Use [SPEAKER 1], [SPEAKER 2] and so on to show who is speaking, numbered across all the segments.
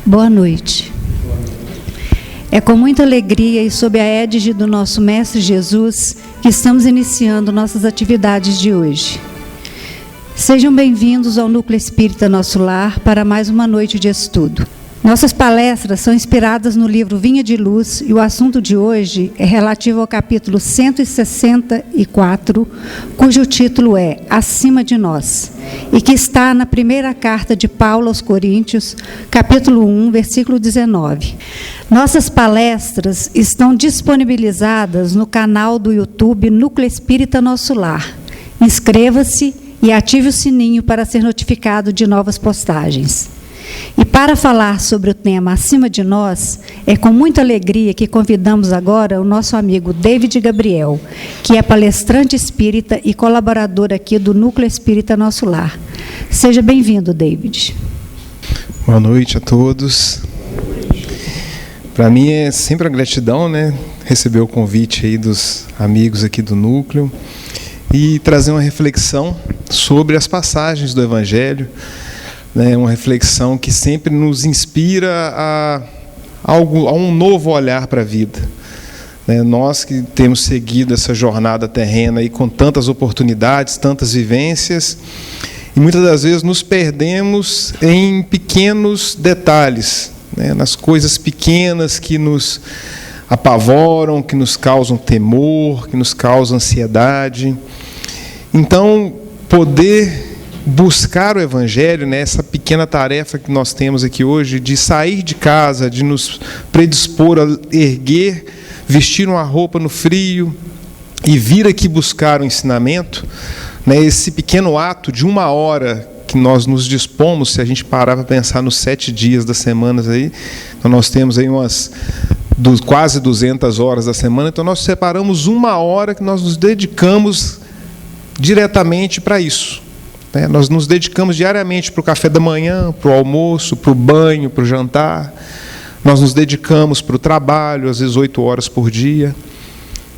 [SPEAKER 1] Boa noite. É com muita alegria e sob a égide do nosso Mestre Jesus que estamos iniciando nossas atividades de hoje. Sejam bem-vindos ao Núcleo Espírita Nosso Lar para mais uma noite de estudo. Nossas palestras são inspiradas no livro Vinha de Luz e o assunto de hoje é relativo ao capítulo 164, cujo título é Acima de Nós, e que está na primeira carta de Paulo aos Coríntios, capítulo 1, versículo 19. Nossas palestras estão disponibilizadas no canal do YouTube Núcleo Espírita Nosso Lar. Inscreva-se e ative o sininho para ser notificado de novas postagens. E para falar sobre o tema Acima de Nós, é com muita alegria que convidamos agora o nosso amigo David Gabriel, que é palestrante espírita e colaborador aqui do Núcleo Espírita Nosso Lar. Seja bem-vindo, David.
[SPEAKER 2] Boa noite a todos. Para mim é sempre uma gratidão, receber o convite aí dos amigos aqui do Núcleo e trazer uma reflexão sobre as passagens do Evangelho. Uma reflexão que sempre nos inspira a um novo olhar para a vida. Nós que temos seguido essa jornada terrena aí com tantas oportunidades, tantas vivências, e muitas das vezes nos perdemos em pequenos detalhes, nas coisas pequenas que nos apavoram, que nos causam temor, que nos causam ansiedade. Então, poder buscar o Evangelho, essa pequena tarefa que nós temos aqui hoje, de sair de casa, de nos predispor a erguer, vestir uma roupa no frio e vir aqui buscar o ensinamento, esse pequeno ato de 1 hora que nós nos dispomos, se a gente parar para pensar nos 7 dias das semanas aí, então nós temos aí quase 200 horas da semana, então nós separamos 1 hora que nós nos dedicamos diretamente para isso. Nós nos dedicamos diariamente para o café da manhã, para o almoço, para o banho, para o jantar. Nós nos dedicamos para o trabalho, às vezes 8 horas por dia.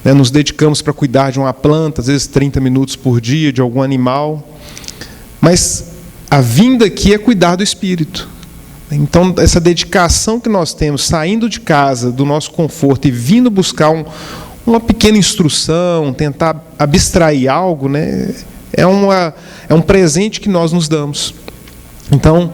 [SPEAKER 2] Nos dedicamos para cuidar de uma planta, às vezes 30 minutos por dia, de algum animal. Mas a vinda aqui é cuidar do espírito. Então, essa dedicação que nós temos, saindo de casa, do nosso conforto e vindo buscar uma pequena instrução, tentar abstrair algo, é um presente que nós nos damos. Então,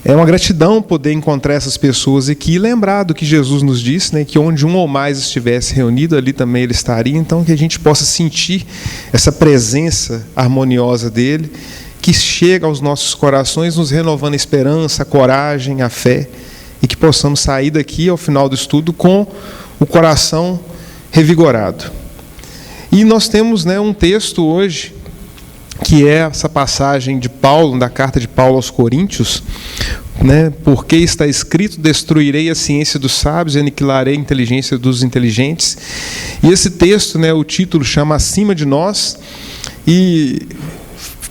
[SPEAKER 2] é uma gratidão poder encontrar essas pessoas aqui e lembrar do que Jesus nos disse, que onde um ou mais estivesse reunido, ali também Ele estaria. Então, que a gente possa sentir essa presença harmoniosa dEle, que chega aos nossos corações, nos renovando a esperança, a coragem, a fé, e que possamos sair daqui, ao final do estudo, com o coração revigorado. E nós temos um texto hoje, que é essa passagem de Paulo, da carta de Paulo aos Coríntios, porque está escrito, destruirei a ciência dos sábios e aniquilarei a inteligência dos inteligentes. E esse texto, o título chama Acima de Nós, e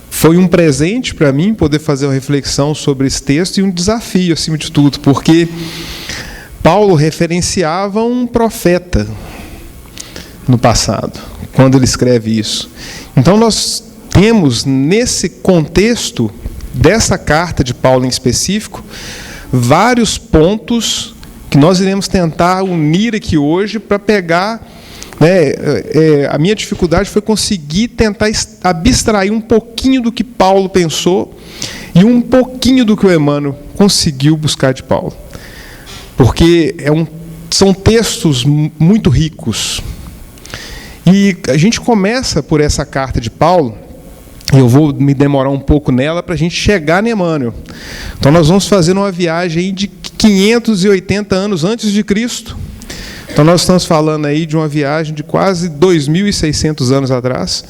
[SPEAKER 2] foi um presente para mim poder fazer uma reflexão sobre esse texto e um desafio, acima de tudo, porque Paulo referenciava um profeta no passado, quando ele escreve isso. Então nós temos, nesse contexto dessa carta de Paulo em específico, vários pontos que nós iremos tentar unir aqui hoje para pegar. A minha dificuldade foi conseguir tentar abstrair um pouquinho do que Paulo pensou e um pouquinho do que o Emmanuel conseguiu buscar de Paulo. Porque são textos muito ricos. E a gente começa por essa carta de Paulo. Eu vou me demorar um pouco nela para a gente chegar em Emmanuel. Então nós vamos fazer uma viagem de 580 anos antes de Cristo. Então nós estamos falando aí de uma viagem de quase 2.600 anos atrás.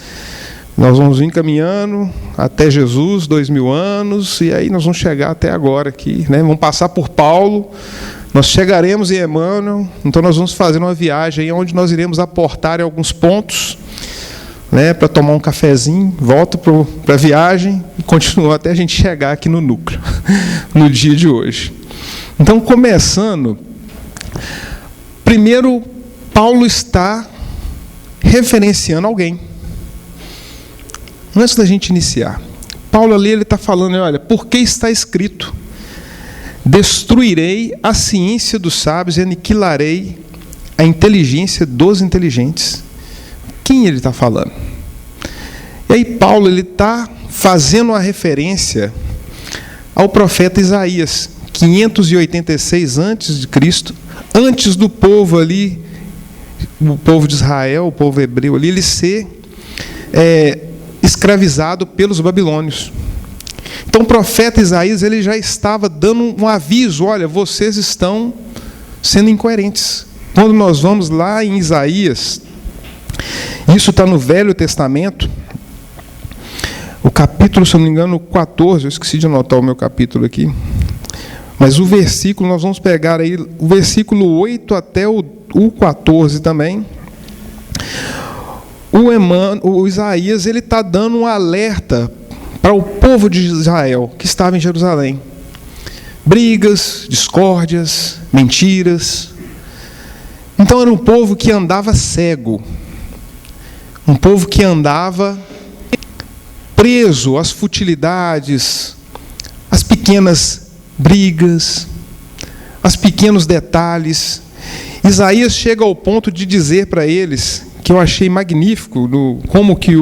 [SPEAKER 2] Nós vamos vir caminhando até Jesus, 2.000 anos, e aí nós vamos chegar até agora aqui, Vamos passar por Paulo, nós chegaremos em Emmanuel. Então nós vamos fazer uma viagem onde nós iremos aportar em alguns pontos, para tomar um cafezinho, volto para a viagem e continua até a gente chegar aqui no núcleo, no dia de hoje. Então, começando, primeiro, Paulo está referenciando alguém. Antes da gente iniciar, Paulo ali ele está falando, olha, porque está escrito. destruirei a ciência dos sábios e aniquilarei a inteligência dos inteligentes. Quem ele está falando? E aí Paulo está fazendo uma referência ao profeta Isaías, 586 a.C., antes do povo ali, o povo de Israel, o povo hebreu ali, ele ser escravizado pelos babilônios. Então o profeta Isaías ele já estava dando um aviso: olha, vocês estão sendo incoerentes. Quando nós vamos lá em Isaías, isso está no Velho Testamento, o capítulo, se eu não me engano, 14, eu esqueci de anotar o meu capítulo aqui, mas o versículo, nós vamos pegar aí o versículo 8 até o 14 também. O Isaías ele está dando um alerta para o povo de Israel que estava em Jerusalém. Brigas, discórdias, mentiras. Então era um povo que andava cego, um povo que andava preso às futilidades, às pequenas brigas, aos pequenos detalhes. Isaías chega ao ponto de dizer para eles, que eu achei magnífico, como que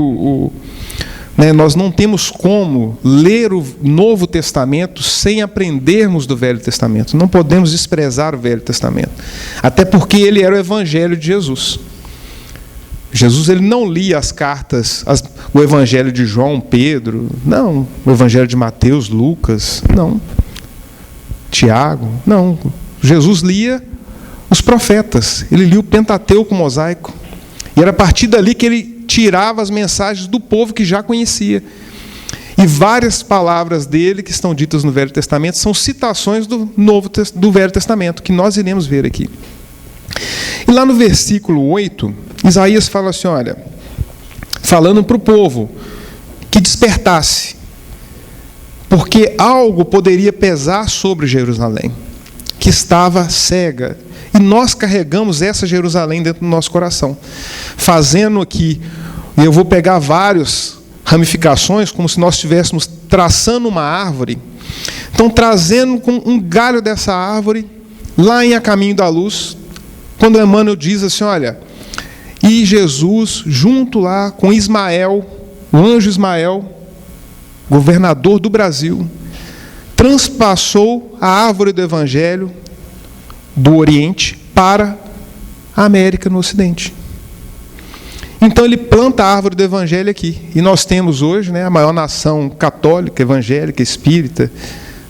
[SPEAKER 2] nós não temos como ler o Novo Testamento sem aprendermos do Velho Testamento. Não podemos desprezar o Velho Testamento. Até porque ele era o Evangelho de Jesus. Jesus ele não lia as cartas, o Evangelho de João, Pedro, não. O Evangelho de Mateus, Lucas, não. Tiago, não. Jesus lia os profetas. Ele lia o Pentateuco mosaico. E era a partir dali que ele tirava as mensagens do povo que já conhecia. E várias palavras dele que estão ditas no Velho Testamento são citações do Velho Testamento, que nós iremos ver aqui. E lá no versículo 8, Isaías fala assim, olha, falando para o povo que despertasse, porque algo poderia pesar sobre Jerusalém, que estava cega. E nós carregamos essa Jerusalém dentro do nosso coração, fazendo aqui, e eu vou pegar várias ramificações, como se nós estivéssemos traçando uma árvore. Então, trazendo com um galho dessa árvore, lá em A Caminho da Luz, quando Emmanuel diz assim, olha, e Jesus, junto lá com Ismael, o anjo Ismael, governador do Brasil, transpassou a árvore do Evangelho do Oriente para a América no Ocidente. Então ele planta a árvore do Evangelho aqui. E nós temos hoje a maior nação católica, evangélica, espírita,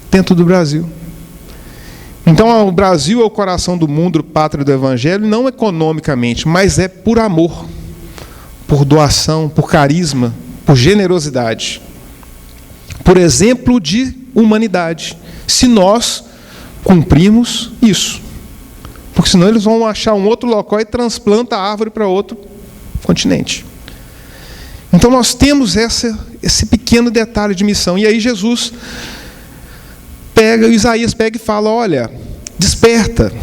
[SPEAKER 2] dentro do Brasil. Então o Brasil é o coração do mundo, pátria do Evangelho, não economicamente, mas é por amor, por doação, por carisma, por generosidade, por exemplo de humanidade, se nós cumprirmos isso. Porque senão eles vão achar um outro local e transplantam a árvore para outro continente. Então nós temos esse pequeno detalhe de missão. E aí Isaías pega e fala, olha, desperta.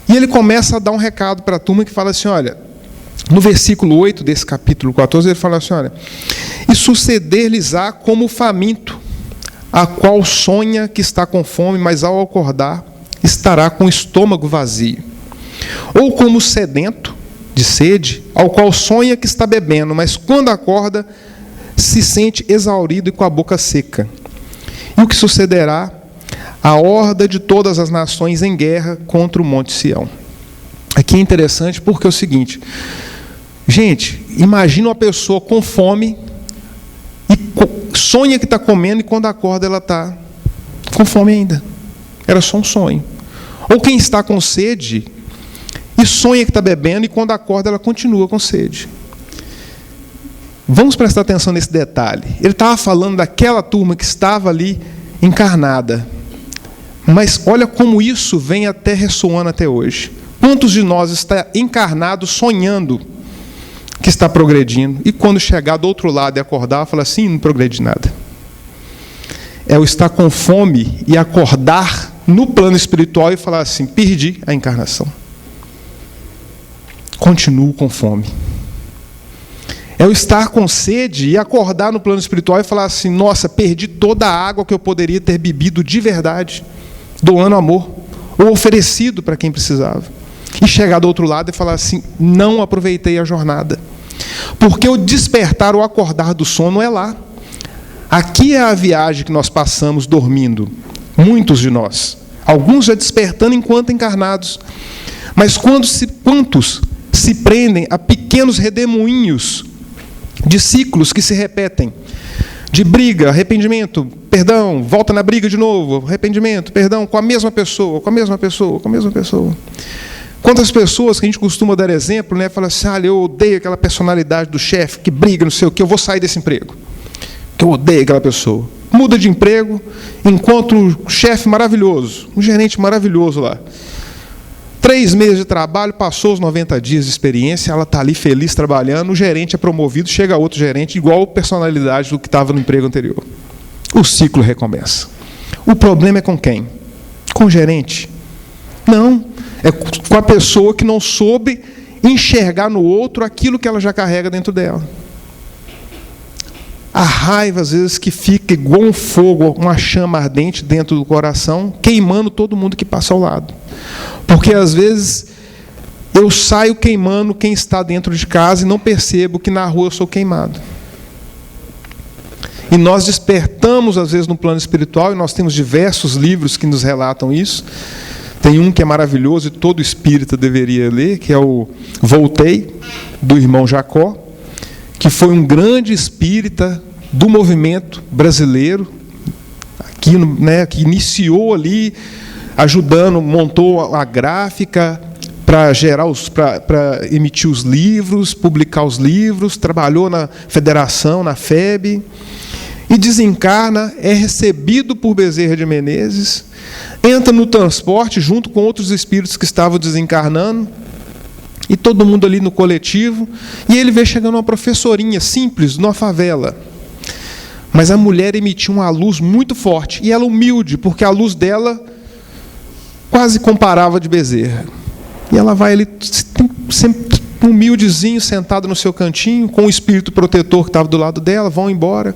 [SPEAKER 2] E ele começa a dar um recado para a turma que fala assim, olha, no versículo 8 desse capítulo 14, ele fala assim, olha, e suceder-lhes-á como o faminto, a qual sonha que está com fome, mas ao acordar estará com o estômago vazio. Ou como o sedento de sede, ao qual sonha que está bebendo, mas quando acorda se sente exaurido e com a boca seca. E o que sucederá? A horda de todas as nações em guerra contra o Monte Sião. Aqui é interessante porque é o seguinte, gente, imagina uma pessoa com fome e sonha que está comendo e quando acorda ela está com fome ainda. Era só um sonho. Ou quem está com sede e sonha que está bebendo e quando acorda ela continua com sede. Vamos prestar atenção nesse detalhe. Ele estava falando daquela turma que estava ali encarnada. Mas olha como isso vem até ressoando até hoje. Quantos de nós está encarnado sonhando que está progredindo e quando chegar do outro lado e acordar, fala assim, não progredi nada. É o estar com fome e acordar no plano espiritual e falar assim, perdi a encarnação. Continuo com fome. É o estar com sede e acordar no plano espiritual e falar assim, nossa, perdi toda a água que eu poderia ter bebido de verdade. doando amor, ou oferecido para quem precisava. E chegar do outro lado e falar assim: não aproveitei a jornada. Porque o despertar ou acordar do sono é lá. Aqui é a viagem que nós passamos dormindo, muitos de nós. Alguns já despertando enquanto encarnados. Mas quantos se prendem a pequenos redemoinhos de ciclos que se repetem? De briga, arrependimento, perdão, volta na briga de novo, arrependimento, perdão, com a mesma pessoa, com a mesma pessoa, com a mesma pessoa. Quantas pessoas que a gente costuma dar exemplo, né? Fala assim: eu odeio aquela personalidade do chefe que briga, não sei o que, eu vou sair desse emprego. Que eu odeio aquela pessoa. Muda de emprego, encontra um chefe maravilhoso, um gerente maravilhoso lá. 3 meses de trabalho, passou os 90 dias de experiência, ela está ali feliz trabalhando, o gerente é promovido, chega outro gerente, igual a personalidade do que estava no emprego anterior. O ciclo recomeça. O problema é com quem? Com o gerente? Não. É com a pessoa que não soube enxergar no outro aquilo que ela já carrega dentro dela. A raiva, às vezes, que fica igual um fogo, uma chama ardente dentro do coração, queimando todo mundo que passa ao lado. Porque, às vezes, eu saio queimando quem está dentro de casa e não percebo que na rua eu sou queimado. E nós despertamos, às vezes, no plano espiritual, e nós temos diversos livros que nos relatam isso. Tem um que é maravilhoso e todo espírita deveria ler, que é o Voltei, do irmão Jacó, que foi um grande espírita do movimento brasileiro, aqui, né, que iniciou ali, ajudando, montou a gráfica para emitir os livros, publicar os livros, trabalhou na federação, na FEB, e desencarna, é recebido por Bezerra de Menezes, entra no transporte junto com outros espíritos que estavam desencarnando, e todo mundo ali no coletivo, e ele vê chegando uma professorinha simples, numa favela. Mas a mulher emitiu uma luz muito forte, e ela humilde, porque a luz dela quase comparava de Bezerra. E ela vai ali, sempre humildezinho, sentada no seu cantinho, com o espírito protetor que estava do lado dela, vão embora.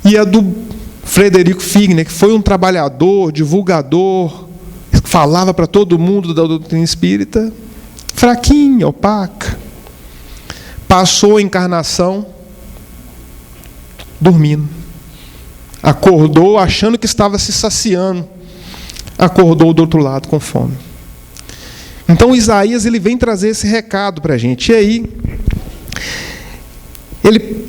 [SPEAKER 2] E a do Frederico Figner, que foi um trabalhador, divulgador, falava para todo mundo da doutrina espírita, fraquinha, opaca, passou a encarnação dormindo. Acordou achando que estava se saciando. Acordou do outro lado com fome. Então Isaías ele vem trazer esse recado para a gente. E aí,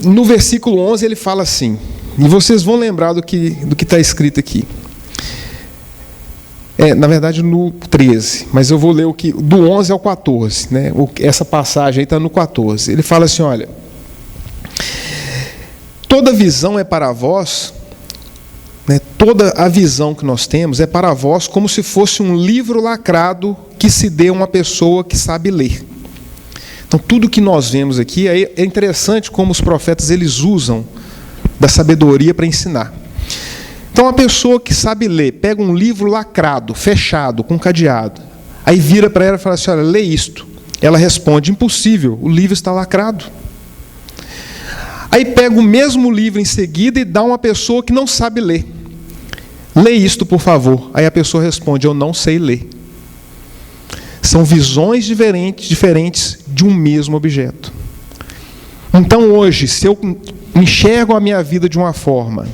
[SPEAKER 2] no versículo 11, ele fala assim, e vocês vão lembrar do que está escrito aqui. Na verdade, no 13, mas eu vou ler do 11 ao 14. Né? Essa passagem aí está no 14. Ele fala assim, olha: toda visão é para vós, né, toda a visão que nós temos é para vós como se fosse um livro lacrado que se dê a uma pessoa que sabe ler. Então, tudo que nós vemos aqui é interessante como os profetas eles usam da sabedoria para ensinar. Então, a pessoa que sabe ler, pega um livro lacrado, fechado, com cadeado, aí vira para ela e fala assim, olha, lê isto. Ela responde, impossível, o livro está lacrado. Aí pega o mesmo livro em seguida e dá a uma pessoa que não sabe ler. Lê isto, por favor. Aí a pessoa responde, eu não sei ler. São visões diferentes de um mesmo objeto. Então, hoje, se eu enxergo a minha vida de uma forma,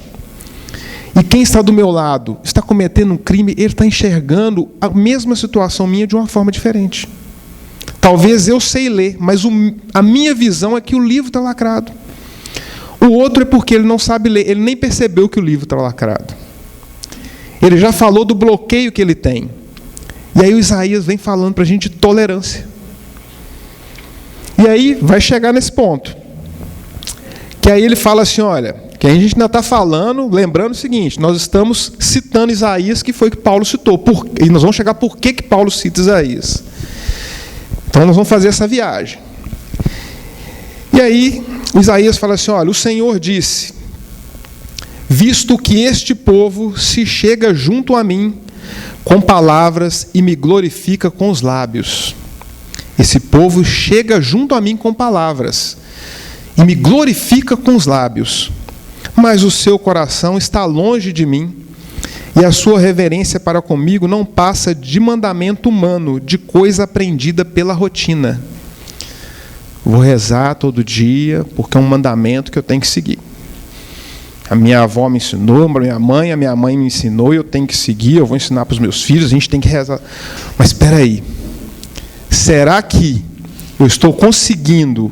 [SPEAKER 2] e quem está do meu lado está cometendo um crime, ele está enxergando a mesma situação minha de uma forma diferente. Talvez eu sei ler, mas a minha visão é que o livro está lacrado. O outro é porque ele não sabe ler, ele nem percebeu que o livro está lacrado. Ele já falou do bloqueio que ele tem. E aí o Isaías vem falando para a gente de tolerância. E aí vai chegar nesse ponto. Que aí ele fala assim, olha, que a gente ainda está falando, lembrando o seguinte, nós estamos citando Isaías, que foi que Paulo citou. E nós vamos chegar por que Paulo cita Isaías. Então nós vamos fazer essa viagem. E aí, Isaías fala assim, olha, o Senhor disse, visto que este povo se chega junto a mim com palavras e me glorifica com os lábios. Esse povo chega junto a mim com palavras e me glorifica com os lábios, mas o seu coração está longe de mim e a sua reverência para comigo não passa de mandamento humano, de coisa aprendida pela rotina. Vou rezar todo dia, porque é um mandamento que eu tenho que seguir. A minha avó me ensinou, a minha mãe me ensinou, e eu tenho que seguir, eu vou ensinar para os meus filhos, a gente tem que rezar. Mas espera aí, será que eu estou conseguindo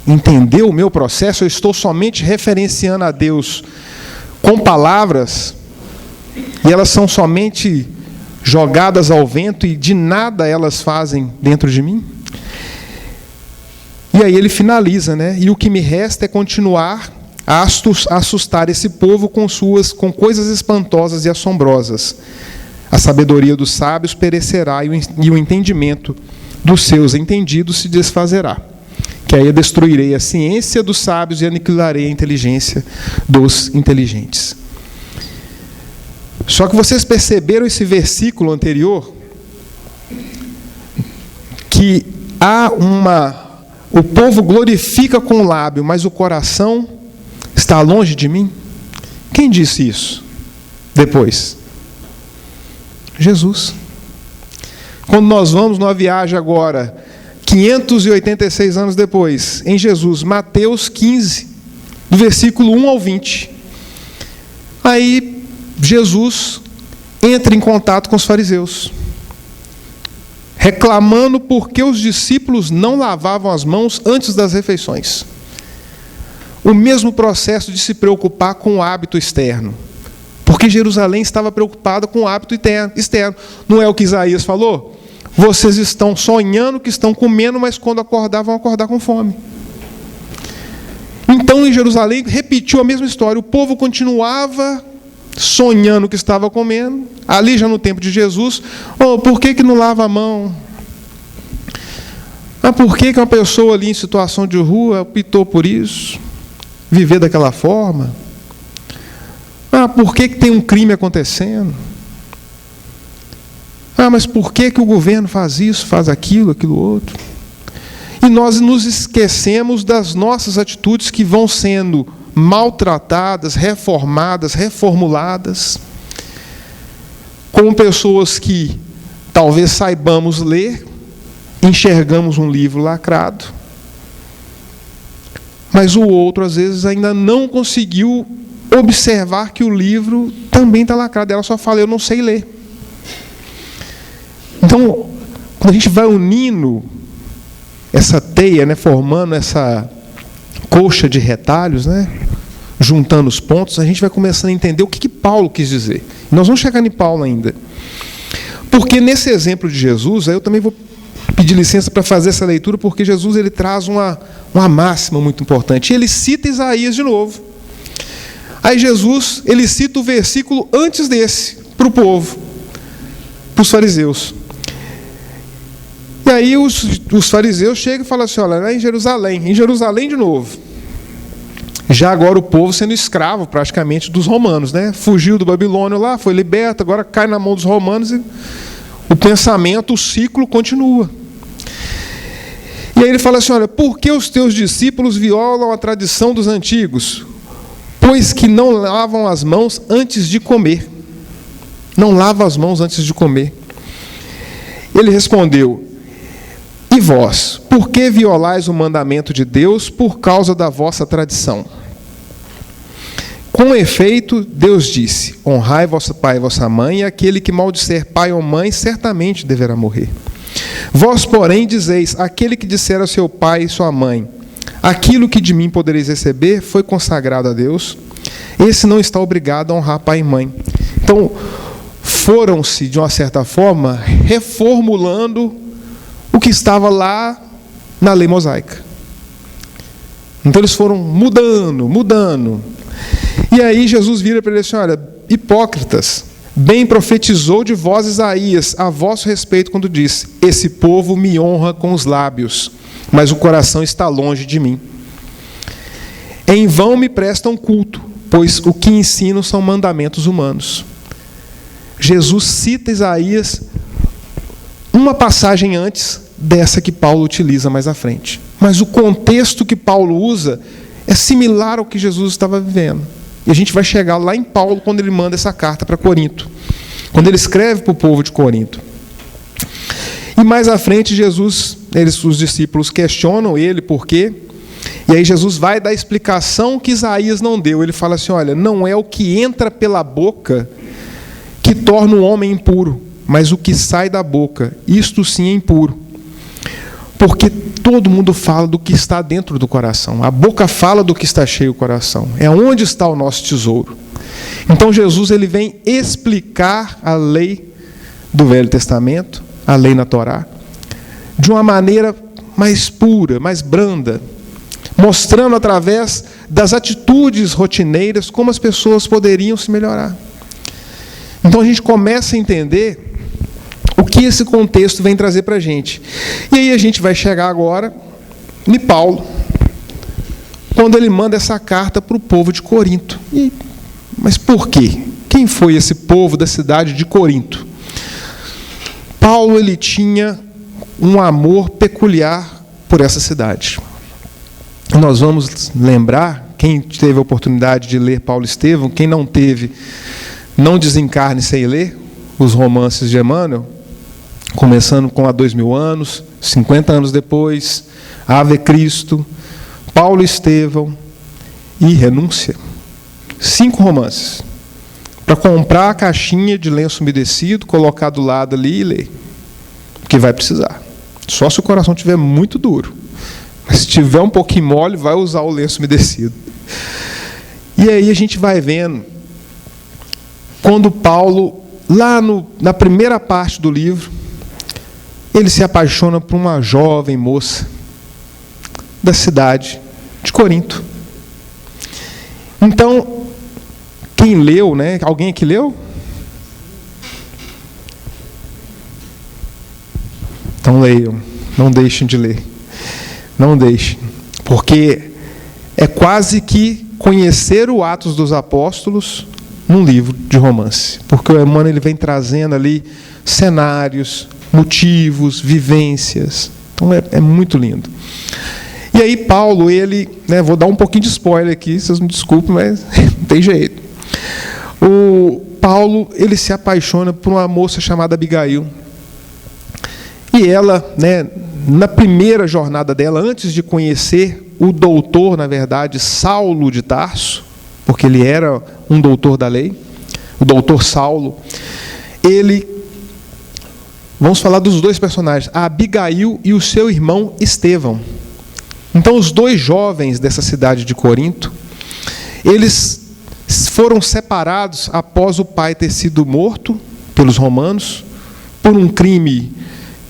[SPEAKER 2] entender o meu processo? Eu estou somente referenciando a Deus com palavras, e elas são somente jogadas ao vento, e de nada elas fazem dentro de mim? E aí ele finaliza, né? E o que me resta é continuar a assustar esse povo com coisas espantosas e assombrosas. A sabedoria dos sábios perecerá, e o entendimento dos seus entendidos se desfazerá. Que aí eu destruirei a ciência dos sábios e aniquilarei a inteligência dos inteligentes. Só que vocês perceberam esse versículo anterior? Que o povo glorifica com o lábio, mas o coração está longe de mim? Quem disse isso depois? Jesus. Quando nós vamos numa viagem agora, 586 anos depois, em Jesus, Mateus 15, do versículo 1 ao 20. Aí Jesus entra em contato com os fariseus, reclamando porque os discípulos não lavavam as mãos antes das refeições. O mesmo processo de se preocupar com o hábito externo. Porque Jerusalém estava preocupada com o hábito externo. Não é o que Isaías falou? Vocês estão sonhando que estão comendo, mas quando acordar, vão acordar com fome. Então, em Jerusalém, repetiu a mesma história. O povo continuava sonhando que estava comendo. Ali, já no tempo de Jesus, por que não lava a mão? Por que uma pessoa ali em situação de rua optou por isso? Viver daquela forma? Por que tem um crime acontecendo? Mas por que o governo faz isso, faz aquilo outro? E nós nos esquecemos das nossas atitudes que vão sendo maltratadas, reformadas, reformuladas, como pessoas que talvez saibamos ler, enxergamos um livro lacrado, mas o outro, às vezes, ainda não conseguiu observar que o livro também está lacrado. Ela só fala, eu não sei ler. Então, quando a gente vai unindo essa teia, né, formando essa colcha de retalhos, né, juntando os pontos, a gente vai começando a entender o que Paulo quis dizer. Nós vamos chegar em Paulo ainda. Porque nesse exemplo de Jesus, aí eu também vou pedir licença para fazer essa leitura, porque Jesus ele traz uma máxima muito importante. Ele cita Isaías de novo. Aí Jesus, ele cita o versículo antes desse, para o povo, para os fariseus. E aí os fariseus chegam e falam assim, olha, lá em Jerusalém de novo. Já agora o povo sendo escravo praticamente dos romanos, né? Fugiu do Babilônio lá, foi liberto, agora cai na mão dos romanos e o pensamento, o ciclo continua. E aí ele fala assim, olha, por que os teus discípulos violam a tradição dos antigos? Pois que não lavam as mãos antes de comer. Não lavam as mãos antes de comer. Ele respondeu, e vós, por que violais o mandamento de Deus por causa da vossa tradição? Com efeito, Deus disse, honrai vosso pai e vossa mãe, e aquele que maldisser pai ou mãe, certamente deverá morrer. Vós, porém, dizeis, aquele que disser a seu pai e sua mãe, aquilo que de mim podereis receber foi consagrado a Deus, esse não está obrigado a honrar pai e mãe. Então, foram-se, de uma certa forma, reformulando o que estava lá na lei mosaica. Então, eles foram mudando. E aí, Jesus vira para ele assim, olha, hipócritas, bem profetizou de vós Isaías a vosso respeito quando disse, esse povo me honra com os lábios, mas o coração está longe de mim. Em vão me prestam culto, pois o que ensino são mandamentos humanos. Jesus cita Isaías uma passagem antes dessa que Paulo utiliza mais à frente. Mas o contexto que Paulo usa é similar ao que Jesus estava vivendo. E a gente vai chegar lá em Paulo, quando ele manda essa carta para Corinto, quando ele escreve para o povo de Corinto. E mais à frente, os discípulos questionam ele por quê. E aí Jesus vai dar a explicação que Isaías não deu. Ele fala assim, olha, não é o que entra pela boca que torna o homem impuro, mas o que sai da boca, isto sim é impuro. Porque todo mundo fala do que está dentro do coração. A boca fala do que está cheio o coração. É onde está o nosso tesouro. Então Jesus ele vem explicar a lei do Velho Testamento, a lei na Torá, de uma maneira mais pura, mais branda, mostrando através das atitudes rotineiras como as pessoas poderiam se melhorar. Então a gente começa a entender o que esse contexto vem trazer para a gente. E aí a gente vai chegar agora em Paulo, quando ele manda essa carta para o povo de Corinto. Mas por quê? Quem foi esse povo da cidade de Corinto? Paulo ele tinha um amor peculiar por essa cidade. Nós vamos lembrar, quem teve a oportunidade de ler Paulo e Estevão, quem não teve, não desencarne sem ler os romances de Emmanuel, começando com Há 2000 anos, 50 anos depois, Ave Cristo, Paulo e Estevão e Renúncia. 5 romances. Para comprar a caixinha de lenço umedecido, colocar do lado ali e ler. Porque vai precisar. Só se o coração estiver muito duro. Mas se tiver um pouquinho mole, vai usar o lenço umedecido. E aí a gente vai vendo, quando Paulo, lá na primeira parte do livro, ele se apaixona por uma jovem moça da cidade de Corinto. Então, quem leu, né? Alguém aqui leu? Então leiam, não deixem de ler. Não deixem, porque é quase que conhecer o Atos dos Apóstolos num livro de romance. Porque o Emmanuel ele vem trazendo ali cenários, motivos, vivências. Então é muito lindo. E aí Paulo, ele, né, vou dar um pouquinho de spoiler aqui, vocês me desculpem, mas não tem jeito. O Paulo, ele se apaixona por uma moça chamada Abigail. E ela, né, na primeira jornada dela, antes de conhecer o doutor, na verdade, Saulo de Tarso, porque ele era um doutor da lei, o doutor Saulo, ele... Vamos falar dos dois personagens, a Abigail e o seu irmão Estevão. Então, os dois jovens dessa cidade de Corinto, eles foram separados após o pai ter sido morto pelos romanos, por um crime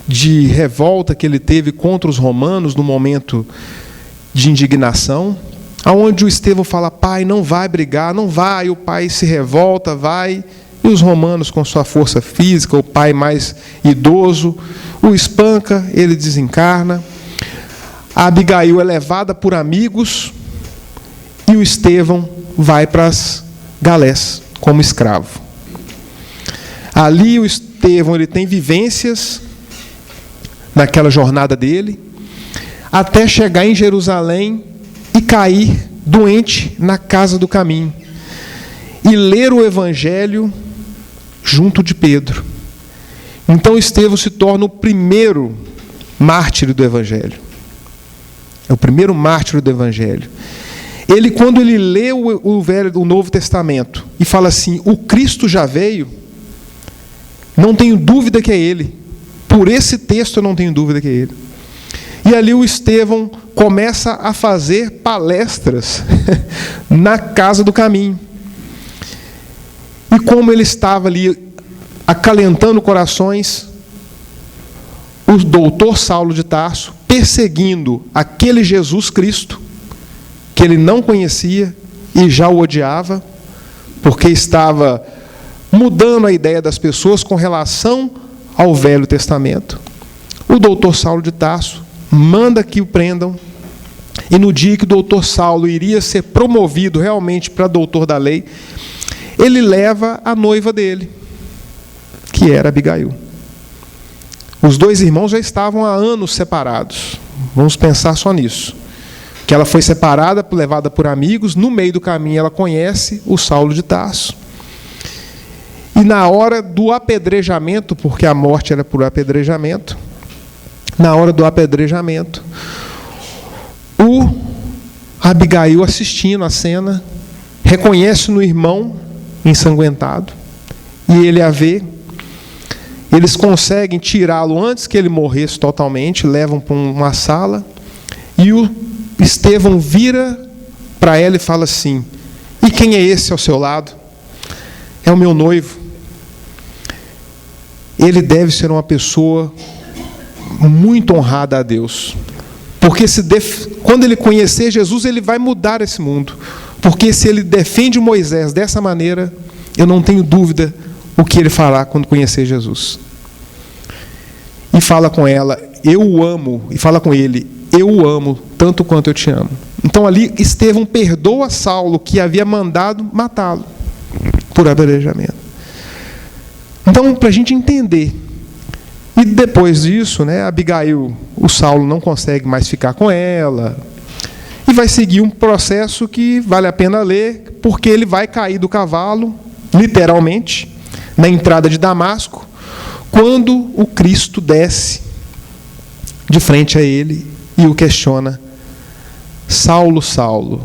[SPEAKER 2] de revolta que ele teve contra os romanos no momento de indignação, aonde o Estevão fala, pai, não vai brigar, não vai, e o pai se revolta, vai... E os romanos, com sua força física, o pai mais idoso, o espanca, ele desencarna. A Abigail é levada por amigos e o Estevão vai para as galés como escravo. Ali o Estevão ele tem vivências naquela jornada dele, até chegar em Jerusalém e cair doente na casa do caminho. E ler o Evangelho junto de Pedro. Então Estevão se torna o primeiro mártir do Evangelho. É o primeiro mártir do Evangelho. Ele, quando ele lê o Novo Testamento e fala assim, o Cristo já veio, não tenho dúvida que é ele. Por esse texto eu não tenho dúvida que é ele. E ali o Estevão começa a fazer palestras na casa do caminho. E como ele estava ali acalentando corações, o doutor Saulo de Tarso, perseguindo aquele Jesus Cristo, que ele não conhecia e já o odiava, porque estava mudando a ideia das pessoas com relação ao Velho Testamento. O doutor Saulo de Tarso manda que o prendam, e no dia que o doutor Saulo iria ser promovido realmente para doutor da lei, ele leva a noiva dele, que era Abigail. Os dois irmãos já estavam há anos separados. Vamos pensar só nisso. que ela foi separada, levada por amigos. No meio do caminho ela conhece o Saulo de Tarso. E na hora do apedrejamento, porque a morte era por apedrejamento, na hora do apedrejamento, o Abigail, assistindo a cena, reconhece no irmão ensanguentado, e ele a vê. Eles conseguem tirá-lo antes que ele morresse totalmente, levam para uma sala, e o Estevão vira para ela e fala assim: e quem é esse ao seu lado? É o meu noivo. Ele deve ser uma pessoa muito honrada a Deus, porque quando ele conhecer Jesus, ele vai mudar esse mundo, porque se ele defende Moisés dessa maneira, eu não tenho dúvida o que ele fará quando conhecer Jesus. E fala com ela: eu o amo, e fala com ele: eu o amo tanto quanto eu te amo. Então ali Estevão perdoa Saulo, que havia mandado matá-lo por apedrejamento. Então, para a gente entender. E depois disso, Abigail, o Saulo não consegue mais ficar com ela, e vai seguir um processo que vale a pena ler, porque ele vai cair do cavalo, literalmente, na entrada de Damasco, quando o Cristo desce de frente a ele e o questiona: Saulo, Saulo,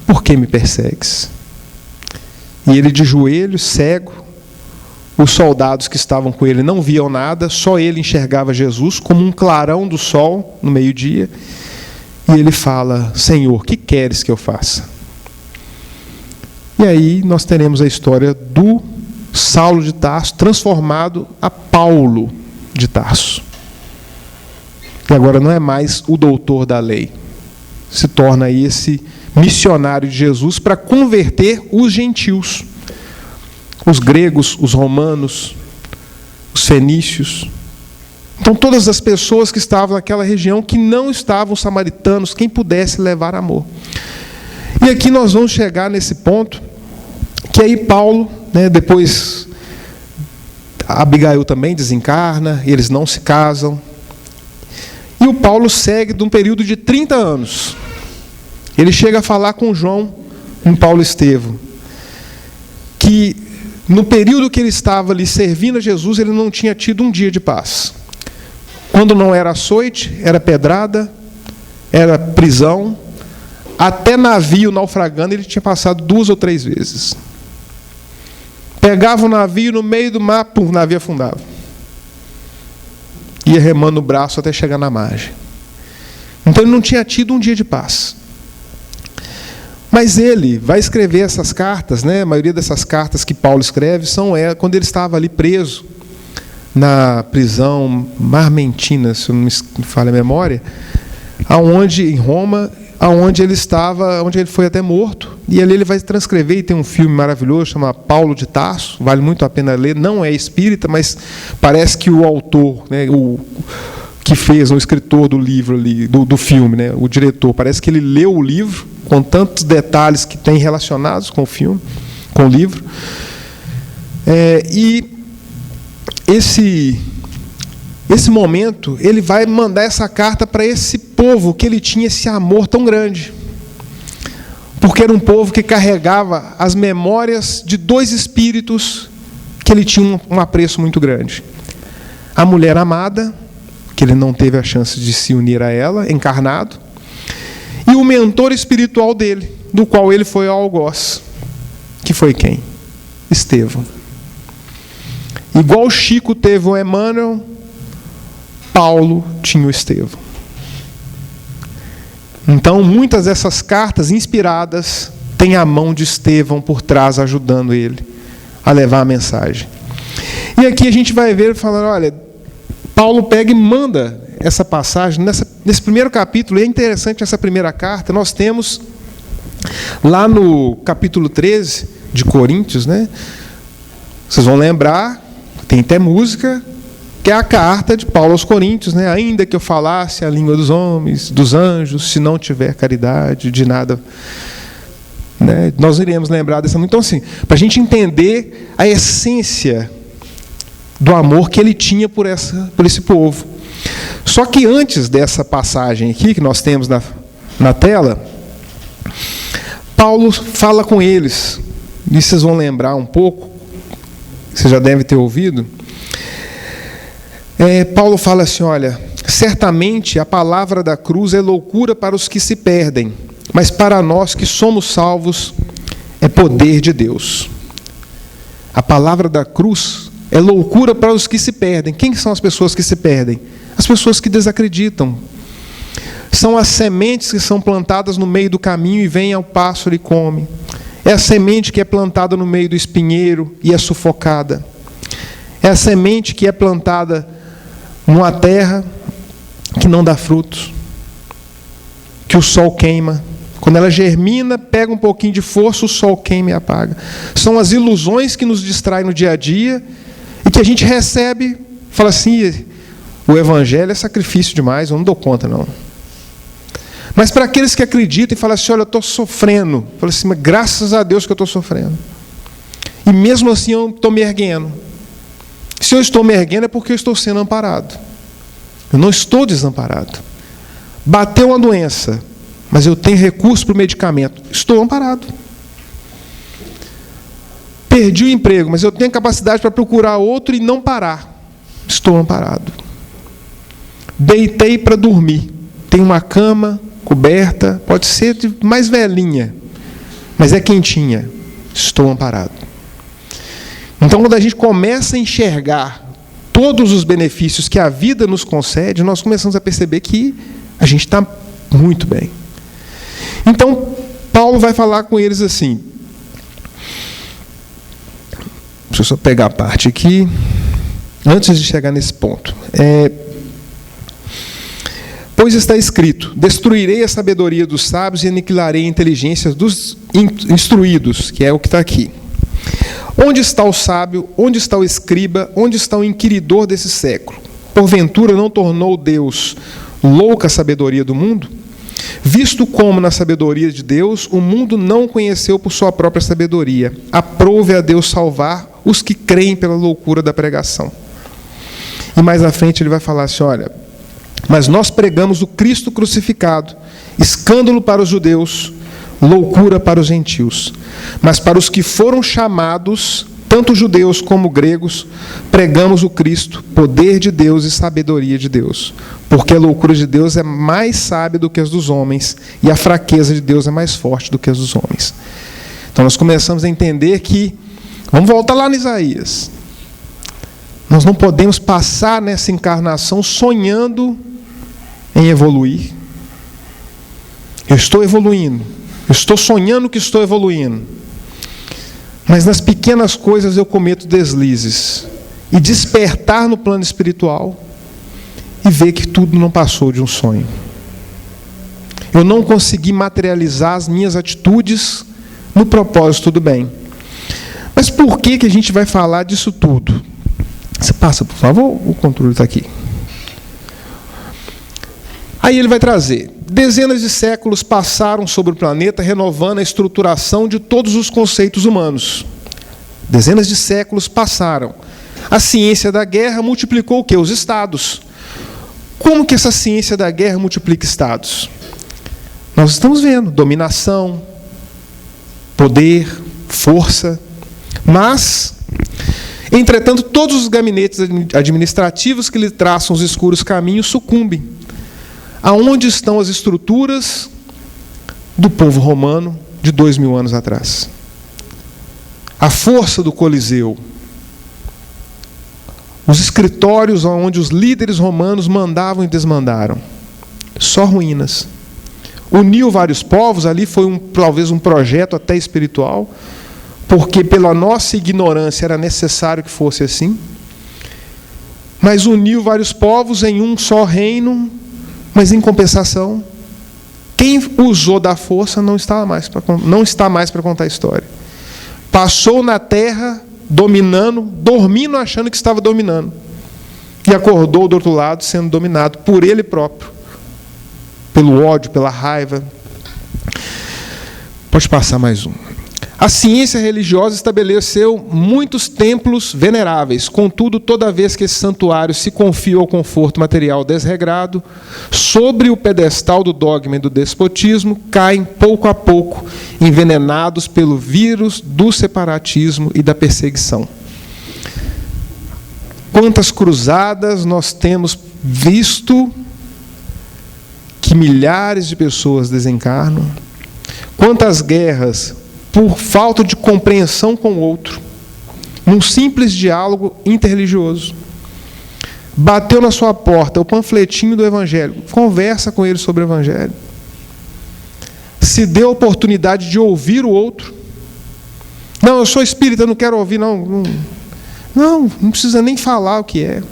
[SPEAKER 2] por que me persegues? E ele, de joelhos, cego, os soldados que estavam com ele não viam nada, só ele enxergava Jesus como um clarão do sol no meio-dia, e ele fala: Senhor, que queres que eu faça? E aí nós teremos a história do Saulo de Tarso transformado a Paulo de Tarso. E agora não é mais o doutor da lei, se torna aí esse missionário de Jesus para converter os gentios, os gregos, os romanos, os fenícios. Então todas as pessoas que estavam naquela região, que não estavam samaritanos, quem pudesse levar amor. E aqui nós vamos chegar nesse ponto, que aí Paulo, depois Abigail também desencarna, eles não se casam, e o Paulo segue de um período de 30 anos. Ele chega a falar com João, com Paulo Estevão, que no período que ele estava ali servindo a Jesus, ele não tinha tido um dia de paz. Quando não era açoite, era pedrada, era prisão, até navio naufragando ele tinha passado 2 ou 3 vezes. Pegava o navio no meio do mar, pum, o navio afundava. Ia remando o braço até chegar na margem. Então ele não tinha tido um dia de paz. Mas ele vai escrever essas cartas, a maioria dessas cartas que Paulo escreve são quando ele estava ali preso na prisão Marmentina, se eu não me falha a memória, em Roma, aonde ele estava, onde ele foi até morto. E ali ele vai transcrever, e tem um filme maravilhoso chamado Paulo de Tarso, vale muito a pena ler. Não é espírita, mas parece que o autor, o que fez, o escritor do livro ali, do filme, o diretor, parece que ele leu o livro com tantos detalhes que tem relacionados com o filme, com o livro. E esse momento, ele vai mandar essa carta para esse povo que ele tinha esse amor tão grande. Porque era um povo que carregava as memórias de 2 espíritos que ele tinha um apreço muito grande. A mulher amada, que ele não teve a chance de se unir a ela, encarnado, e o mentor espiritual dele, do qual ele foi ao algoz, que foi quem? Estevão. Igual Chico teve o Emmanuel, Paulo tinha o Estevão. Então, muitas dessas cartas inspiradas têm a mão de Estevão por trás, ajudando ele a levar a mensagem. E aqui a gente vai ver, falando, olha, Paulo pega e manda essa passagem, nesse primeiro capítulo, e é interessante essa primeira carta, nós temos, lá no capítulo 13 de Coríntios, vocês vão lembrar, tem até música, que é a carta de Paulo aos Coríntios, ainda que eu falasse a língua dos homens, dos anjos, se não tiver caridade, de nada. Nós iremos lembrar dessa. Então, assim, para a gente entender a essência do amor que ele tinha por esse povo. Só que antes dessa passagem aqui, que nós temos na tela, Paulo fala com eles, e vocês vão lembrar um pouco, vocês já devem ter ouvido. Paulo fala assim, olha, certamente a palavra da cruz é loucura para os que se perdem, mas para nós que somos salvos é poder de Deus. A palavra da cruz é loucura para os que se perdem. Quem são as pessoas que se perdem? As pessoas que desacreditam. São as sementes que são plantadas no meio do caminho e vem ao pássaro e come. É a semente que é plantada no meio do espinheiro e é sufocada. É a semente que é plantada numa terra que não dá frutos, que o sol queima. Quando ela germina, pega um pouquinho de força, o sol queima e apaga. São as ilusões que nos distraem no dia a dia e que a gente recebe, fala assim, o evangelho é sacrifício demais, eu não dou conta não. Mas para aqueles que acreditam e falam assim, olha, eu estou sofrendo, fala assim, mas graças a Deus que eu estou sofrendo. E mesmo assim eu estou me erguendo. Se eu estou me erguendo é porque eu estou sendo amparado. Eu não estou desamparado. Bateu uma doença, mas eu tenho recurso para o medicamento. Estou amparado. Perdi o emprego, mas eu tenho capacidade para procurar outro e não parar. Estou amparado. Deitei para dormir. Tem uma cama coberta, pode ser mais velhinha, mas é quentinha. Estou amparado. Então, quando a gente começa a enxergar todos os benefícios que a vida nos concede, nós começamos a perceber que a gente está muito bem. Então, Paulo vai falar com eles assim. Deixa eu só pegar a parte aqui, antes de chegar nesse ponto. Pois está escrito, destruirei a sabedoria dos sábios e aniquilarei a inteligência dos instruídos, que é o que está aqui. Onde está o sábio? Onde está o escriba? Onde está o inquiridor desse século? Porventura não tornou Deus louca a sabedoria do mundo? Visto como na sabedoria de Deus, o mundo não o conheceu por sua própria sabedoria. Aprove a Deus salvar os que creem pela loucura da pregação. E mais à frente ele vai falar assim, olha, mas nós pregamos o Cristo crucificado, escândalo para os judeus, loucura para os gentios. Mas para os que foram chamados, tanto judeus como gregos, pregamos o Cristo, poder de Deus e sabedoria de Deus. Porque a loucura de Deus é mais sábia do que as dos homens, e a fraqueza de Deus é mais forte do que as dos homens. Então nós começamos a entender que, vamos voltar lá no Isaías, nós não podemos passar nessa encarnação sonhando em evoluir. Eu estou evoluindo, eu estou sonhando que estou evoluindo. Mas nas pequenas coisas eu cometo deslizes. E despertar no plano espiritual e ver que tudo não passou de um sonho. Eu não consegui materializar as minhas atitudes no propósito do bem. Mas por que a gente vai falar disso tudo? Você passa, por favor, o controle está aqui. Aí ele vai trazer. Dezenas de séculos passaram sobre o planeta, renovando a estruturação de todos os conceitos humanos. Dezenas de séculos passaram. A ciência da guerra multiplicou o quê? Os estados. Como que essa ciência da guerra multiplica estados? Nós estamos vendo dominação, poder, força. Mas, entretanto, todos os gabinetes administrativos que lhe traçam os escuros caminhos sucumbem. Aonde estão as estruturas do povo romano de 2000 anos atrás? A força do Coliseu. Os escritórios onde os líderes romanos mandavam e desmandaram. Só ruínas. Uniu vários povos, ali foi talvez um projeto até espiritual, porque pela nossa ignorância era necessário que fosse assim. Mas uniu vários povos em um só reino. Mas, em compensação, quem usou da força não está mais para contar a história. Passou na terra, dominando, dormindo, achando que estava dominando. E acordou do outro lado, sendo dominado por ele próprio. Pelo ódio, pela raiva. Pode passar mais um. A ciência religiosa estabeleceu muitos templos veneráveis. Contudo, toda vez que esse santuário se confia ao conforto material desregrado, sobre o pedestal do dogma e do despotismo, caem pouco a pouco, envenenados pelo vírus do separatismo e da perseguição. Quantas cruzadas nós temos visto que milhares de pessoas desencarnam? Quantas guerras por falta de compreensão com o outro, num simples diálogo interreligioso. Bateu na sua porta o panfletinho do Evangelho, conversa com ele sobre o Evangelho. Se deu a oportunidade de ouvir o outro. Não, eu sou espírita, não quero ouvir, não precisa nem falar o que é.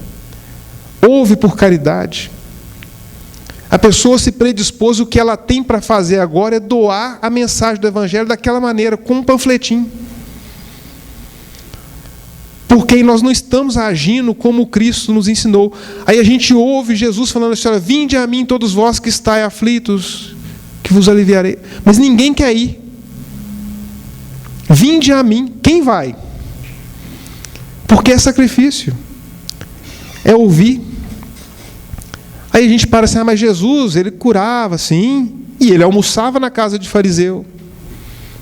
[SPEAKER 2] Ouve por caridade. A pessoa se predispôs, o que ela tem para fazer agora é doar a mensagem do Evangelho daquela maneira, com um panfletinho. Porque nós não estamos agindo como Cristo nos ensinou. Aí a gente ouve Jesus falando assim: olha, vinde a mim todos vós que estáis aflitos, que vos aliviarei. Mas ninguém quer ir. Vinde a mim. Quem vai? Porque é sacrifício. É ouvir. Aí a gente para assim: mas Jesus, ele curava, sim, e ele almoçava na casa de fariseu,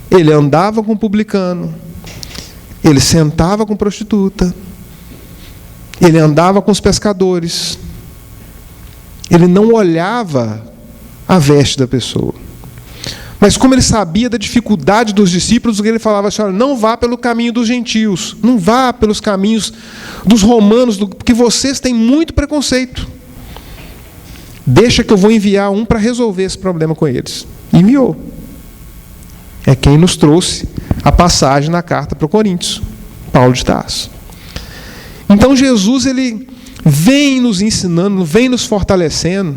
[SPEAKER 2] ele andava com publicano, ele sentava com prostituta, ele andava com os pescadores, ele não olhava a veste da pessoa. Mas como ele sabia da dificuldade dos discípulos, ele falava assim: olha, não vá pelo caminho dos gentios, não vá pelos caminhos dos romanos, porque vocês têm muito preconceito. Deixa que eu vou enviar um para resolver esse problema com eles. Enviou. É quem nos trouxe a passagem na carta para o Coríntios, Paulo de Tarso. Então Jesus, ele vem nos ensinando, vem nos fortalecendo,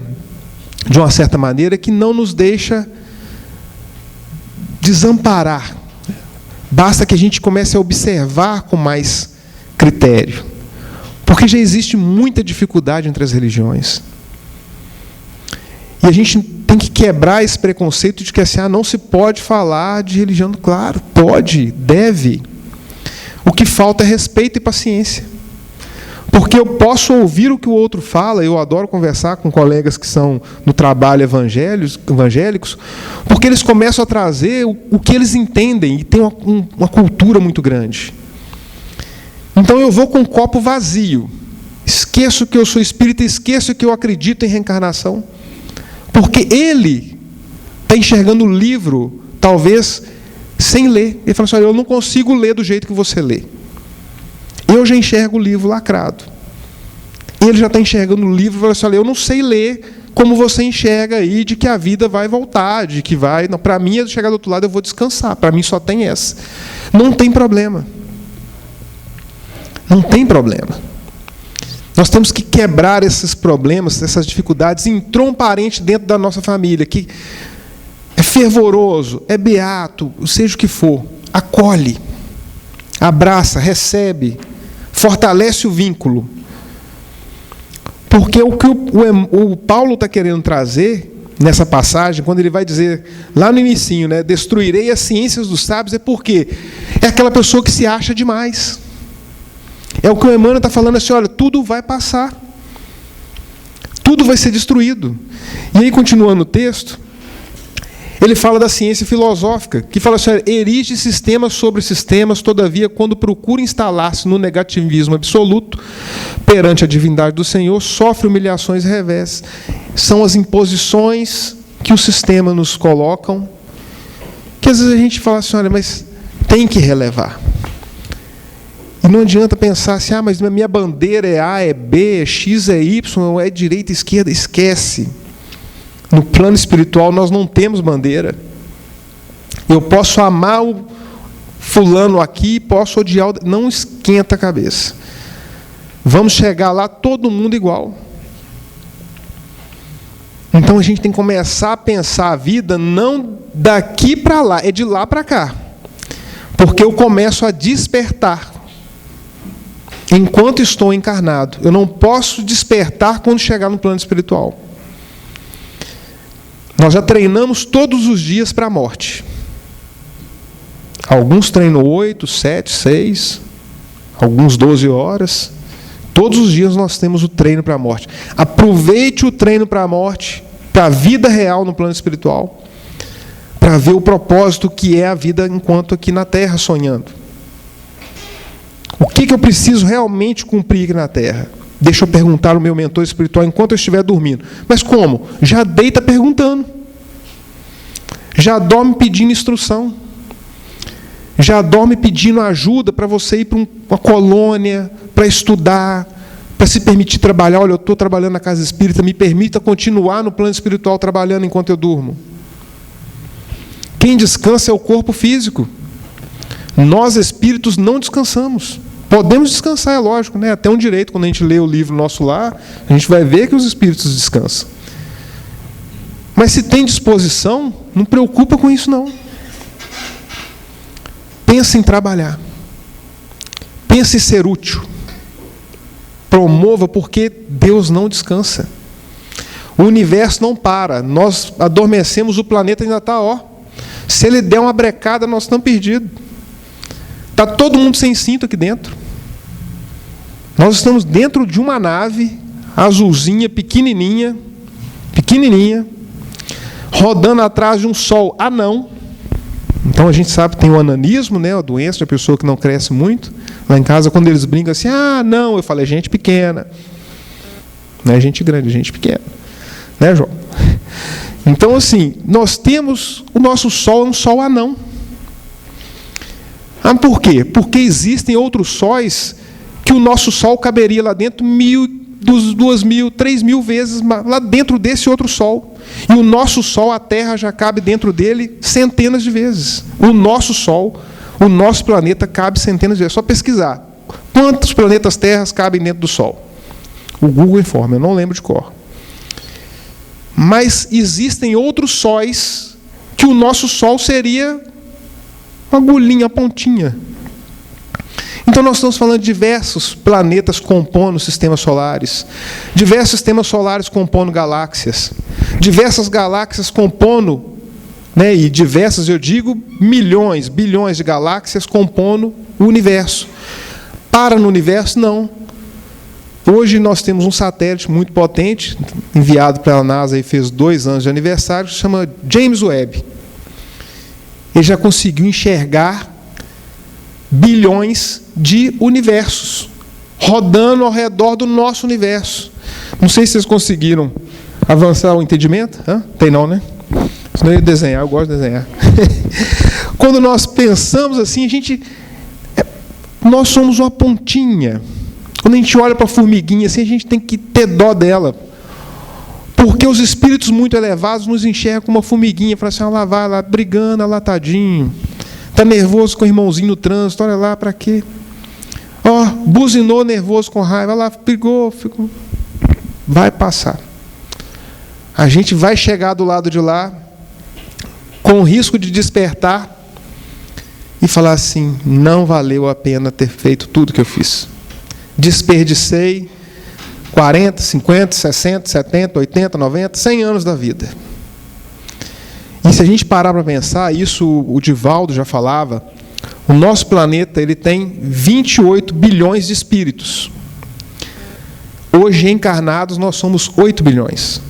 [SPEAKER 2] de uma certa maneira, que não nos deixa desamparar. Basta que a gente comece a observar com mais critério. Porque já existe muita dificuldade entre as religiões. E a gente tem que quebrar esse preconceito de que assim, não se pode falar de religião. Claro, pode, deve. O que falta é respeito e paciência. Porque eu posso ouvir o que o outro fala, eu adoro conversar com colegas que são no trabalho evangélicos, porque eles começam a trazer o que eles entendem, e tem uma cultura muito grande. Então eu vou com um copo vazio, esqueço que eu sou espírita, esqueço que eu acredito em reencarnação, porque ele está enxergando o livro, talvez, sem ler. Ele fala assim: olha, eu não consigo ler do jeito que você lê. Eu já enxergo o livro lacrado. Ele já está enxergando o livro e fala assim: olha, eu não sei ler como você enxerga aí, de que a vida vai voltar, de que vai... Para mim, é chegar do outro lado, eu vou descansar. Para mim, só tem essa. Não tem problema. Não tem problema. Nós temos que quebrar esses problemas, essas dificuldades. Entrou um parente dentro da nossa família que é fervoroso, é beato, seja o que for, acolhe, abraça, recebe, fortalece o vínculo. Porque o que o Paulo está querendo trazer nessa passagem, quando ele vai dizer lá no inicinho, né, destruirei as ciências dos sábios, é porque é aquela pessoa que se acha demais. É o que o Emmanuel está falando assim: olha, tudo vai passar. Tudo vai ser destruído. E aí, continuando o texto, ele fala da ciência filosófica, que fala assim: erige sistemas sobre sistemas, todavia, quando procura instalar-se no negativismo absoluto, perante a divindade do Senhor, sofre humilhações e revés. São as imposições que o sistema nos colocam, que às vezes a gente fala assim: olha, mas tem que relevar. E não adianta pensar assim: mas minha bandeira é A, é B, é X, é Y, é direita, esquerda. Esquece. No plano espiritual nós não temos bandeira. Eu posso amar o fulano aqui, posso odiar o... Não esquenta a cabeça. Vamos chegar lá todo mundo igual. Então a gente tem que começar a pensar a vida não daqui para lá, é de lá para cá. Porque eu começo a despertar enquanto estou encarnado. Eu não posso despertar quando chegar no plano espiritual. Nós já treinamos todos os dias para a morte. Alguns treinam 8, 7, 6, alguns 12 horas. Todos os dias nós temos o treino para a morte. Aproveite o treino para a morte, para a vida real no plano espiritual, para ver o propósito que é a vida enquanto aqui na Terra sonhando. O que eu preciso realmente cumprir aqui na Terra? Deixa eu perguntar ao meu mentor espiritual enquanto eu estiver dormindo. Mas como? Já deita perguntando. Já dorme pedindo instrução. Já dorme pedindo ajuda para você ir para uma colônia, para estudar, para se permitir trabalhar. Olha, eu estou trabalhando na casa espírita, me permita continuar no plano espiritual trabalhando enquanto eu durmo. Quem descansa é o corpo físico. Nós, espíritos, não descansamos. Podemos descansar, é lógico, né? Até um direito, quando a gente lê o livro Nosso Lar, a gente vai ver que os espíritos descansam. Mas se tem disposição, não preocupa com isso, não. Pensa em trabalhar. Pensa em ser útil. Promova, porque Deus não descansa. O universo não para. Nós adormecemos, o planeta ainda está, ó. Se ele der uma brecada, nós estamos perdidos. Está todo mundo sem cinto aqui dentro. Nós estamos dentro de uma nave azulzinha, pequenininha, rodando atrás de um sol anão. Então a gente sabe que tem o ananismo, né, a doença da pessoa que não cresce muito. Lá em casa, quando eles brincam assim, não, eu falo, é gente pequena. Não é gente grande, é gente pequena. Né, João? Então, assim, nós temos, o nosso sol é um sol anão. Por quê? Porque existem outros sóis que o nosso Sol caberia lá dentro 1.000, 2.000, 3.000 vezes lá dentro desse outro Sol. E o nosso Sol, a Terra, já cabe dentro dele centenas de vezes. O nosso Sol, o nosso planeta, cabe centenas de vezes. É só pesquisar. Quantos planetas Terras cabem dentro do Sol? O Google informa, eu não lembro de cor. Mas existem outros sóis que o nosso Sol seria uma agulhinha, a pontinha. Então nós estamos falando de diversos planetas compondo sistemas solares, diversos sistemas solares compondo galáxias, diversas galáxias compondo, né, e diversas, eu digo, milhões, bilhões de galáxias compondo o universo. Para no universo, não. Hoje nós temos um satélite muito potente, enviado para a NASA e fez 2 anos de aniversário, que se chama James Webb. Ele já conseguiu enxergar bilhões de universos rodando ao redor do nosso universo. Não sei se vocês conseguiram avançar o entendimento. Tem não, né? Senão eu ia desenhar, eu gosto de desenhar. Quando nós pensamos assim, nós somos uma pontinha. Quando a gente olha para a formiguinha assim, a gente tem que ter dó dela. Porque os espíritos muito elevados nos enxergam como uma formiguinha. Falam assim, lá vai, lá brigando, alatadinho. Está nervoso com o irmãozinho no trânsito, olha lá, para quê? Buzinou nervoso com raiva, olha lá, brigou, ficou. Vai passar. A gente vai chegar do lado de lá, com o risco de despertar, e falar assim, não valeu a pena ter feito tudo que eu fiz. Desperdicei 40, 50, 60, 70, 80, 90, 100 anos da vida. E se a gente parar para pensar, isso o Divaldo já falava, o nosso planeta ele tem 28 bilhões de espíritos. Hoje, encarnados, nós somos 8 bilhões.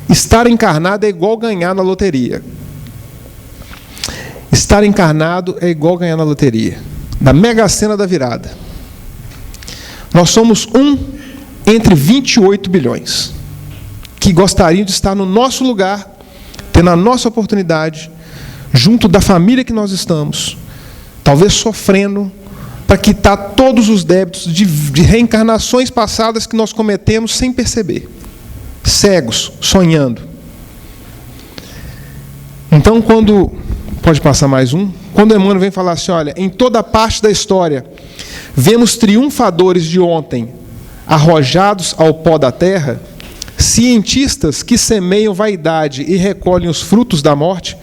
[SPEAKER 2] Estar encarnado é igual ganhar na loteria. Estar encarnado é igual ganhar na loteria. Da Mega Sena da virada. Nós somos entre 28 bilhões que gostariam de estar no nosso lugar, tendo a nossa oportunidade, junto da família que nós estamos, talvez sofrendo, para quitar todos os débitos de reencarnações passadas que nós cometemos sem perceber. Cegos, sonhando. Então, pode passar mais um? Quando Emmanuel vem falar assim, olha, em toda parte da história, vemos triunfadores de ontem, arrojados ao pó da terra, cientistas que semeiam vaidade e recolhem os frutos da morte,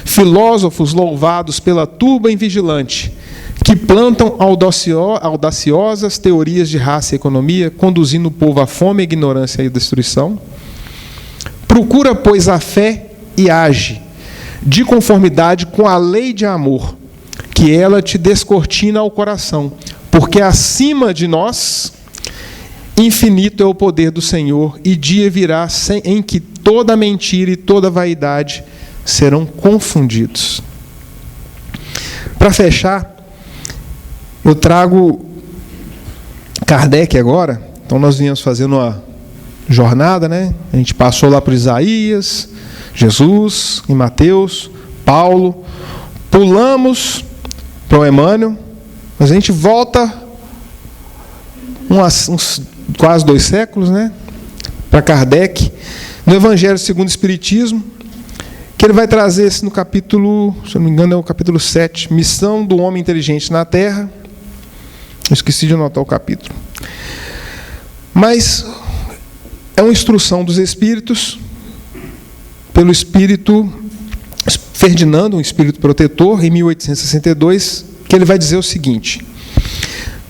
[SPEAKER 2] filósofos louvados pela turba invigilante, que plantam audaciosas teorias de raça e economia, conduzindo o povo à fome, à ignorância e à destruição. Procura, pois, a fé e age. de conformidade com a lei de amor, que ela te descortina ao coração, porque acima de nós, infinito é o poder do Senhor, e dia virá em que toda mentira e toda vaidade serão confundidos. Para fechar, eu trago Kardec agora. Então nós viemos fazendo uma jornada, né? A gente passou lá por Isaías, Jesus, em Mateus, Paulo, pulamos para o Emmanuel, mas a gente volta uns quase 2 séculos, né? Para Kardec, no Evangelho segundo o Espiritismo, que ele vai trazer esse no capítulo, se eu não me engano é o capítulo 7, Missão do Homem Inteligente na Terra. Eu esqueci de anotar o capítulo. Mas é uma instrução dos espíritos, pelo espírito Ferdinando, um espírito protetor, em 1862, que ele vai dizer o seguinte: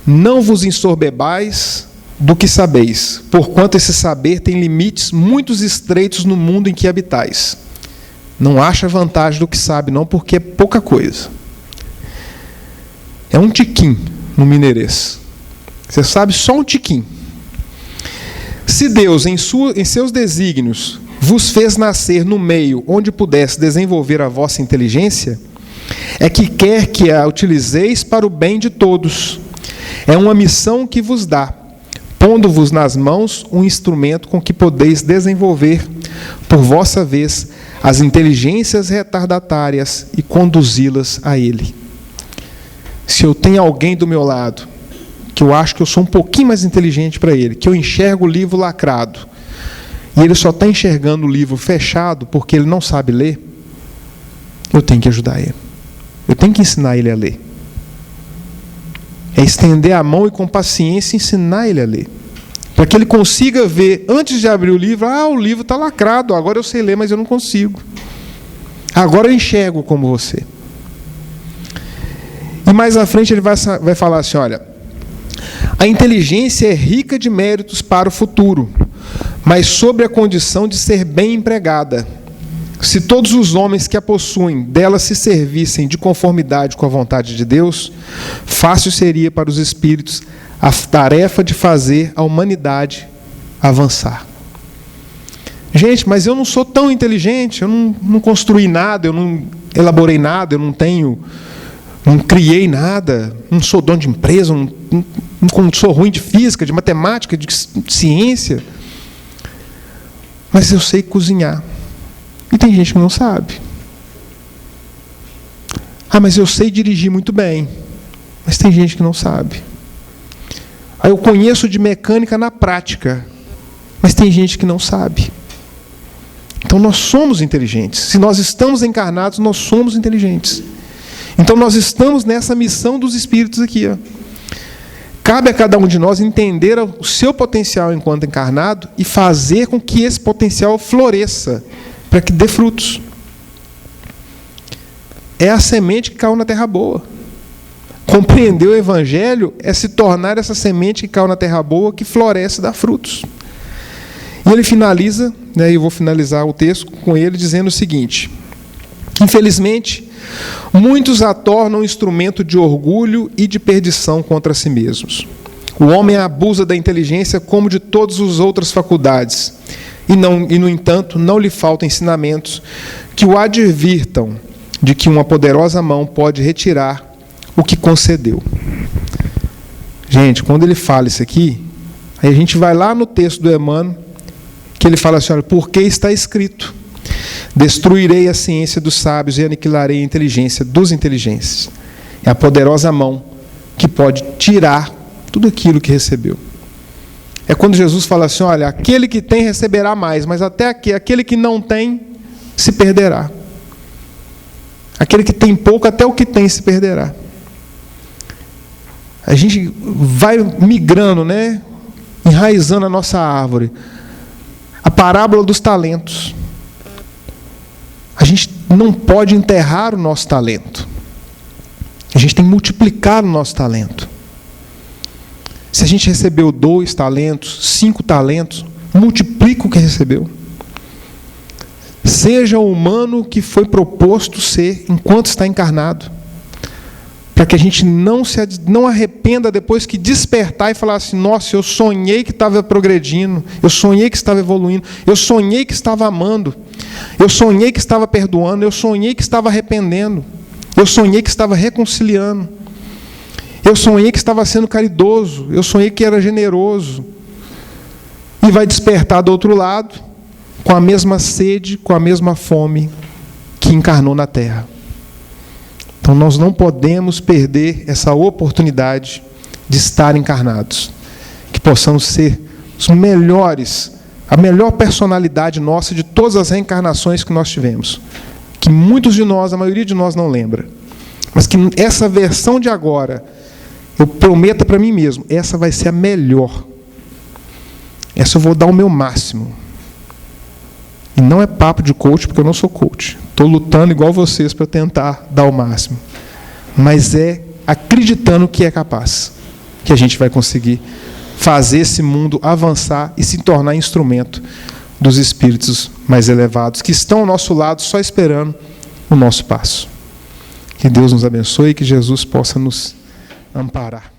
[SPEAKER 2] não vos ensoberbais do que sabeis, porquanto esse saber tem limites muito estreitos no mundo em que habitais. Não acha vantagem do que sabe, não, porque é pouca coisa. É um tiquinho no mineirês. Você sabe só um tiquinho. Se Deus, em seus desígnios, vos fez nascer no meio onde pudesse desenvolver a vossa inteligência, é que quer que a utilizeis para o bem de todos. É uma missão que vos dá, pondo-vos nas mãos um instrumento com que podeis desenvolver, por vossa vez, as inteligências retardatárias e conduzi-las a Ele. Se eu tenho alguém do meu lado, que eu acho que eu sou um pouquinho mais inteligente para ele, que eu enxergo o livro lacrado, e ele só está enxergando o livro fechado porque ele não sabe ler, eu tenho que ajudar ele. Eu tenho que ensinar ele a ler. É estender a mão e com paciência ensinar ele a ler. Para que ele consiga ver, antes de abrir o livro, o livro está lacrado, agora eu sei ler, mas eu não consigo. Agora eu enxergo como você. E mais à frente ele vai falar assim, olha, a inteligência é rica de méritos para o futuro, mas sob a condição de ser bem empregada. Se todos os homens que a possuem dela se servissem de conformidade com a vontade de Deus, fácil seria para os espíritos a tarefa de fazer a humanidade avançar. Gente, mas eu não sou tão inteligente, eu não construí nada, eu não elaborei nada, eu não criei nada, não sou dono de empresa, não sou ruim de física, de matemática, de ciência, mas eu sei cozinhar. E tem gente que não sabe. Mas eu sei dirigir muito bem, mas tem gente que não sabe. Eu conheço de mecânica na prática, mas tem gente que não sabe. Então nós somos inteligentes. Se nós estamos encarnados, nós somos inteligentes. Então nós estamos nessa missão dos espíritos aqui. Cabe a cada um de nós entender o seu potencial enquanto encarnado e fazer com que esse potencial floresça, para que dê frutos. É a semente que caiu na terra boa. Compreender o Evangelho é se tornar essa semente que caiu na terra boa, que floresce e dá frutos. E ele finaliza, eu vou finalizar o texto com ele dizendo o seguinte: infelizmente, muitos a tornam instrumento de orgulho e de perdição contra si mesmos. O homem abusa da inteligência como de todas as outras faculdades, e, no entanto, não lhe faltam ensinamentos que o advirtam de que uma poderosa mão pode retirar o que concedeu. Gente, quando ele fala isso aqui, aí a gente vai lá no texto do Emmanuel, que ele fala assim, olha, porque está escrito: destruirei a ciência dos sábios e aniquilarei a inteligência dos inteligentes. É a poderosa mão que pode tirar tudo aquilo que recebeu. É quando Jesus fala assim, olha, aquele que tem receberá mais, mas até aquele que não tem se perderá. Aquele que tem pouco, até o que tem se perderá. A gente vai migrando, enraizando a nossa árvore. A parábola dos talentos. A gente não pode enterrar o nosso talento. A gente tem que multiplicar o nosso talento. Se a gente recebeu 2 talentos, 5 talentos, multiplica o que recebeu. seja o humano que foi proposto ser enquanto está encarnado. Para que a gente não arrependa depois que despertar e falar assim: nossa, eu sonhei que estava progredindo, eu sonhei que estava evoluindo, eu sonhei que estava amando, eu sonhei que estava perdoando, eu sonhei que estava arrependendo, eu sonhei que estava reconciliando, eu sonhei que estava sendo caridoso, eu sonhei que era generoso. E vai despertar do outro lado com a mesma sede, com a mesma fome que encarnou na Terra. Então nós não podemos perder essa oportunidade de estar encarnados. Que possamos ser os melhores, a melhor personalidade nossa de todas as reencarnações que nós tivemos. Que muitos de nós, a maioria de nós não lembra. Mas que essa versão de agora, eu prometo para mim mesmo, essa vai ser a melhor. Essa eu vou dar o meu máximo. E não é papo de coach, porque eu não sou coach. Estou lutando igual vocês para tentar dar o máximo. Mas é acreditando que é capaz, que a gente vai conseguir fazer esse mundo avançar e se tornar instrumento dos espíritos mais elevados, que estão ao nosso lado só esperando o nosso passo. Que Deus nos abençoe e que Jesus possa nos amparar.